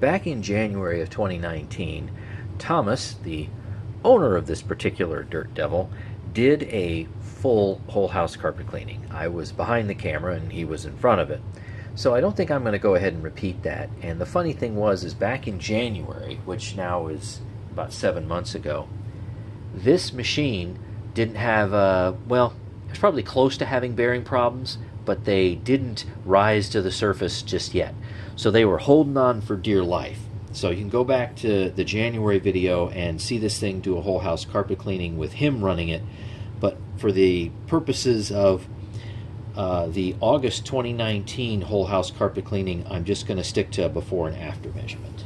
Back in January of 2019, Thomas, the owner of this particular Dirt Devil, did a full whole house carpet cleaning. I was behind the camera and he was in front of it. So I don't think I'm going to go ahead and repeat that. And the funny thing is back in January, which now is about 7 months ago, this machine didn't have, well, it was probably close to having bearing problems, but they didn't rise to the surface just yet. So they were holding on for dear life. So you can go back to the January video and see this thing do a whole house carpet cleaning with him running it. But for the purposes of the August 2019 whole house carpet cleaning, I'm just going to stick to a before and after measurement.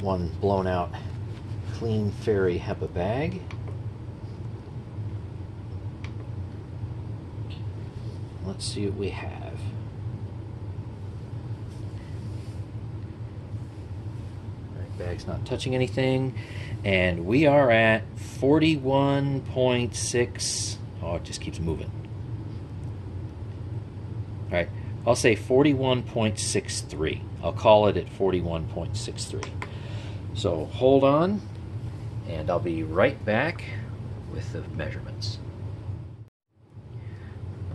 One blown out Clean Fairy HEPA bag. Let's see what we have. Alright, bag's not touching anything. And we are at 41.6. Oh, it just keeps moving. Alright, I'll say 41.63. I'll call it at 41.63. So hold on, and I'll be right back with the measurements.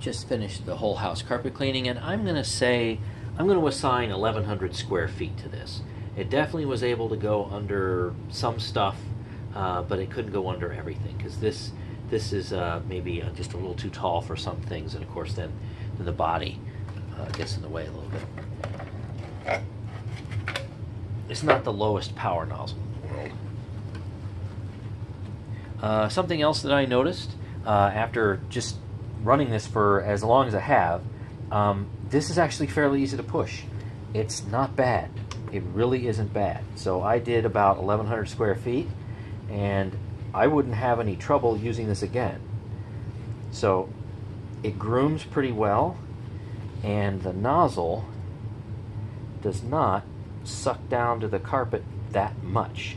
Just finished the whole house carpet cleaning, and I'm going to assign 1,100 square feet to this. It definitely was able to go under some stuff, but it couldn't go under everything, because this is maybe just a little too tall for some things, and of course then the body gets in the way a little bit. It's not the lowest power nozzle in the world. Something else that I noticed after just running this for as long as I have, this is actually fairly easy to push. It's not bad. It really isn't bad. So I did about 1,100 square feet, and I wouldn't have any trouble using this again. So it grooms pretty well, and the nozzle does not suck down to the carpet that much,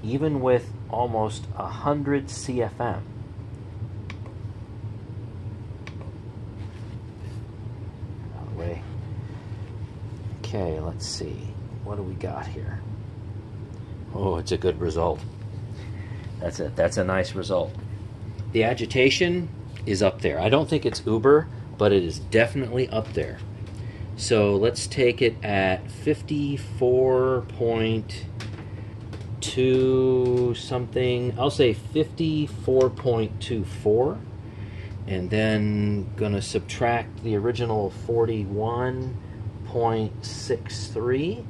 even with almost 100 CFM. Out of the way. Okay, let's see. What do we got here? Oh, it's a good result. That's a nice result. The agitation is up there. I don't think it's uber, but it is definitely up there. So let's take it at 54.2 something. I'll say 54.24, and then gonna subtract the original 41.63,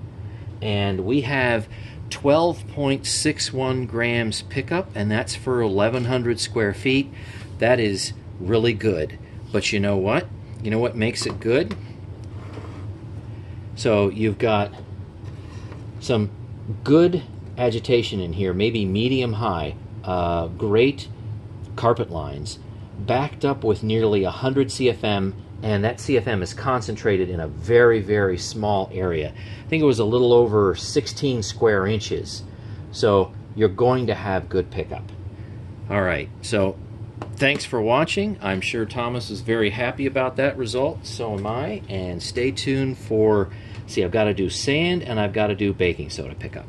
and we have 12.61 grams pickup, and that's for 1,100 square feet. That is really good. But you know what? You know what makes it good? So you've got some good agitation in here, maybe medium-high, great carpet lines, backed up with nearly 100 CFM, and that CFM is concentrated in a very, very small area. I think it was a little over 16 square inches. So you're going to have good pickup. All right, so thanks for watching. I'm sure Thomas is very happy about that result. So am I. And stay tuned for, see, I've got to do sand and I've got to do baking soda pickup.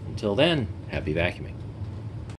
Until then, happy vacuuming.